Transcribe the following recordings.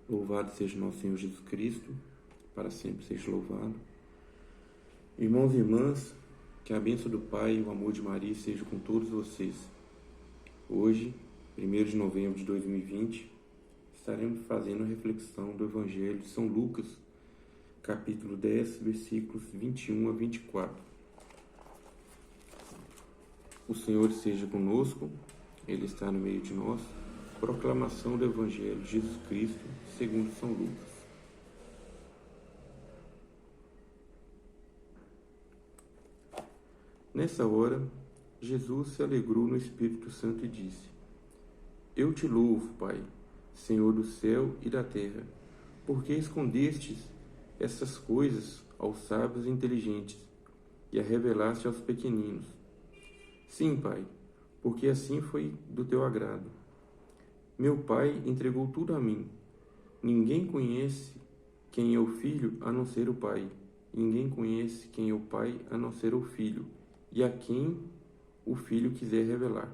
Louvado seja nosso Senhor Jesus Cristo, para sempre seja louvado. Irmãos e irmãs, que a bênção do Pai e o amor de Maria seja com todos vocês. Hoje, 1º de novembro de 2020, estaremos fazendo a reflexão do Evangelho de São Lucas, capítulo 10, versículos 21 a 24. O Senhor esteja conosco, Ele está no meio de nós. Proclamação do Evangelho de Jesus Cristo, segundo São Lucas. Nessa hora, Jesus se alegrou no Espírito Santo e disse: Eu te louvo, Pai, Senhor do céu e da terra, porque escondestes essas coisas aos sábios e inteligentes e a revelaste aos pequeninos. Sim, Pai, porque assim foi do teu agrado. Meu Pai entregou tudo a mim. Ninguém conhece quem é o Filho a não ser o Pai. Ninguém conhece quem é o Pai a não ser o Filho, e a quem o Filho quiser revelar.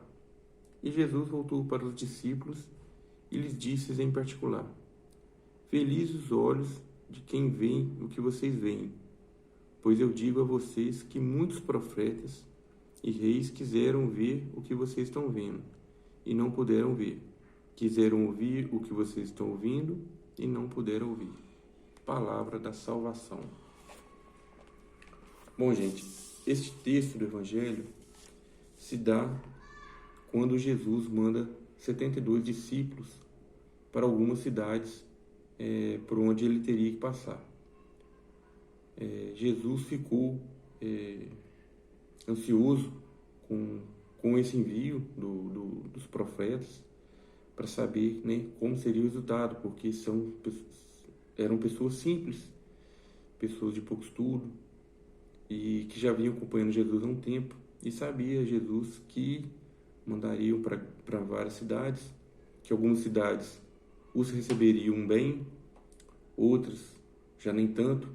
E Jesus voltou para os discípulos e lhes disse em particular: Felizes os olhos de quem vê o que vocês veem, pois eu digo a vocês que muitos profetas e reis quiseram ver o que vocês estão vendo, e não puderam ver. Quiseram ouvir o que vocês estão ouvindo e não puderam ouvir. Palavra da salvação. Bom, gente, este texto do Evangelho se dá quando Jesus manda 72 discípulos para algumas cidades por onde ele teria que passar. Jesus ficou ansioso com esse envio dos profetas, para saber, como seria o resultado, porque eram pessoas simples, pessoas de pouco estudo, e que já vinham acompanhando Jesus há um tempo, e sabia Jesus que mandariam para várias cidades, que algumas cidades os receberiam bem, outras já nem tanto,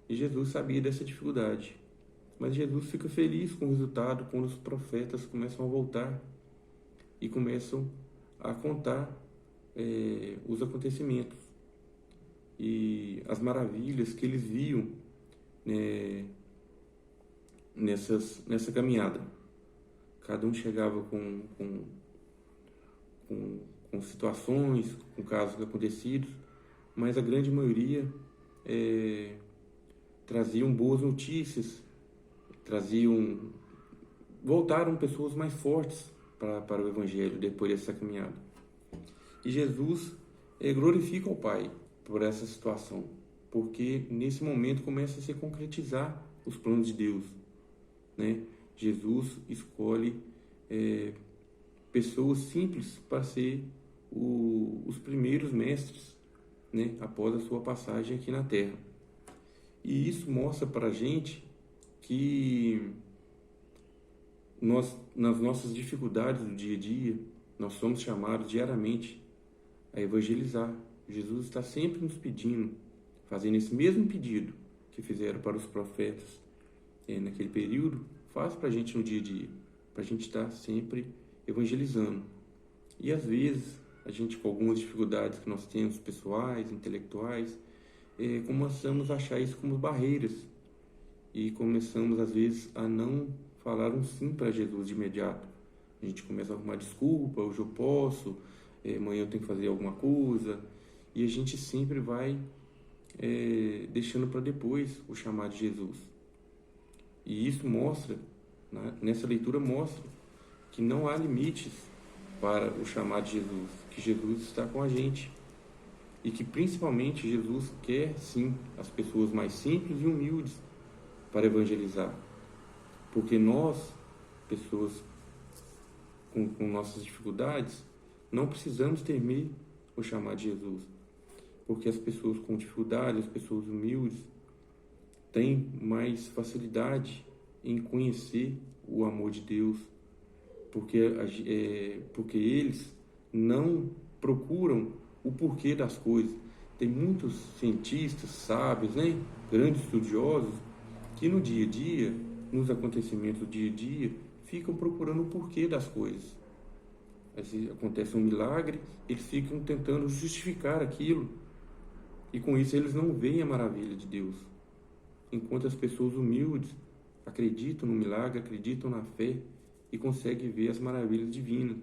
e Jesus sabia dessa dificuldade. Mas Jesus fica feliz com o resultado quando os profetas começam a voltar e começam a contar os acontecimentos e as maravilhas que eles viam nessa caminhada. Cada um chegava com situações, com casos acontecidos, mas a grande maioria traziam boas notícias, voltaram pessoas mais fortes para o Evangelho depois dessa caminhada. E Jesus glorifica o Pai por essa situação, porque nesse momento começa a se concretizar os planos de Deus, Jesus escolhe pessoas simples para ser os primeiros mestres, após a sua passagem aqui na Terra. E isso mostra para a gente que nós, nas nossas dificuldades do dia a dia, nós somos chamados diariamente a evangelizar. Jesus está sempre nos pedindo, fazendo esse mesmo pedido que fizeram para os profetas naquele período, faz para a gente no dia a dia, para a gente estar sempre evangelizando. E às vezes, a gente, com algumas dificuldades que nós temos, pessoais, intelectuais, começamos a achar isso como barreiras, e começamos às vezes a não falar um sim para Jesus de imediato. A gente começa a arrumar desculpa: hoje eu posso, amanhã eu tenho que fazer alguma coisa, e a gente sempre vai deixando para depois o chamado de Jesus. E isso mostra, nessa leitura mostra que não há limites para o chamado de Jesus, que Jesus está com a gente, e que principalmente Jesus quer sim as pessoas mais simples e humildes para evangelizar. Porque nós, pessoas com nossas dificuldades, não precisamos temer o chamado de Jesus. Porque as pessoas com dificuldade, as pessoas humildes, têm mais facilidade em conhecer o amor de Deus. Porque eles não procuram o porquê das coisas. Tem muitos cientistas, sábios, grandes estudiosos, que no dia a dia, nos acontecimentos do dia a dia, ficam procurando o porquê das coisas. Aí acontece um milagre, eles ficam tentando justificar aquilo, e com isso eles não veem a maravilha de Deus. Enquanto as pessoas humildes acreditam no milagre, acreditam na fé e conseguem ver as maravilhas divinas.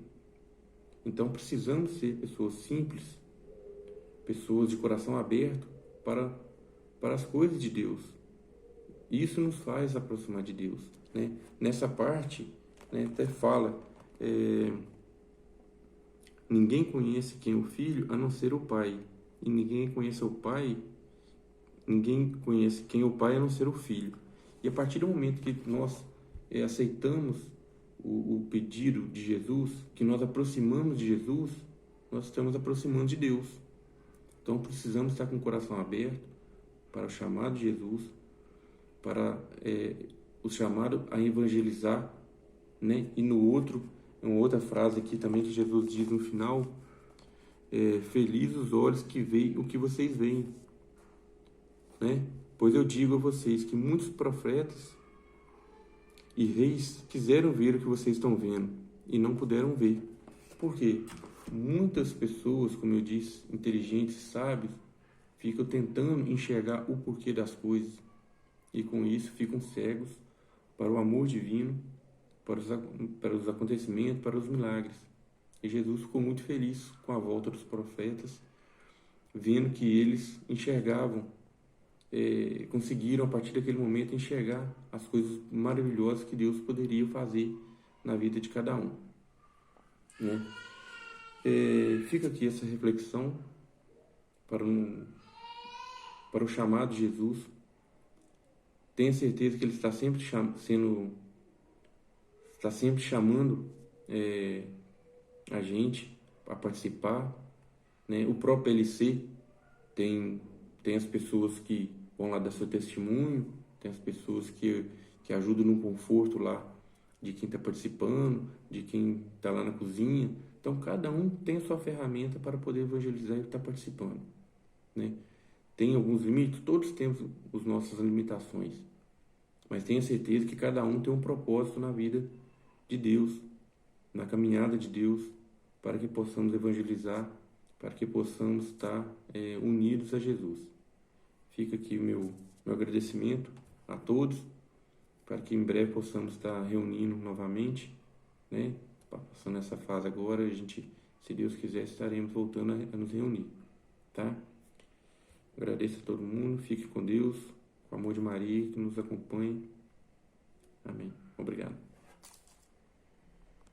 Então precisamos ser pessoas simples, pessoas de coração aberto para as coisas de Deus. Isso nos faz aproximar de Deus, né? Nessa parte, né, até fala, ninguém conhece quem é o Filho a não ser o Pai, e ninguém conhece o Pai, ninguém conhece quem é o Pai a não ser o Filho. E a partir do momento que nós aceitamos o pedido de Jesus, que nós aproximamos de Jesus, nós estamos aproximando de Deus. Então precisamos estar com o coração aberto para o chamado de Jesus, para o chamado a evangelizar, né? E no outro, uma outra frase aqui também que Jesus diz no final, feliz os olhos que veem o que vocês veem, né? Pois eu digo a vocês que muitos profetas e reis quiseram ver o que vocês estão vendo e não puderam ver. Por quê? Muitas pessoas, como eu disse, inteligentes, sábios, ficam tentando enxergar o porquê das coisas e com isso ficam cegos para o amor divino, para os acontecimentos, para os milagres. E Jesus ficou muito feliz com a volta dos profetas, vendo que eles enxergavam, conseguiram a partir daquele momento enxergar as coisas maravilhosas que Deus poderia fazer na vida de cada um, né? Fica aqui essa reflexão para o chamado de Jesus. Tenha certeza que Ele está sempre chamando a gente a participar, né? O próprio LC tem as pessoas que vão lá dar seu testemunho, tem as pessoas que ajudam no conforto lá de quem está participando, de quem está lá na cozinha. Então, cada um tem a sua ferramenta para poder evangelizar e estar participando, né? Tem alguns limites? Todos temos as nossas limitações, mas tenha certeza que cada um tem um propósito na vida de Deus, na caminhada de Deus, para que possamos evangelizar, para que possamos estar unidos a Jesus. Fica aqui o meu agradecimento a todos, para que em breve possamos estar reunindo novamente, né? Passando essa fase agora, a gente, se Deus quiser, estaremos voltando a nos reunir, tá? Agradeço a todo mundo, fique com Deus, com o amor de Maria que nos acompanhe. Amém. Obrigado.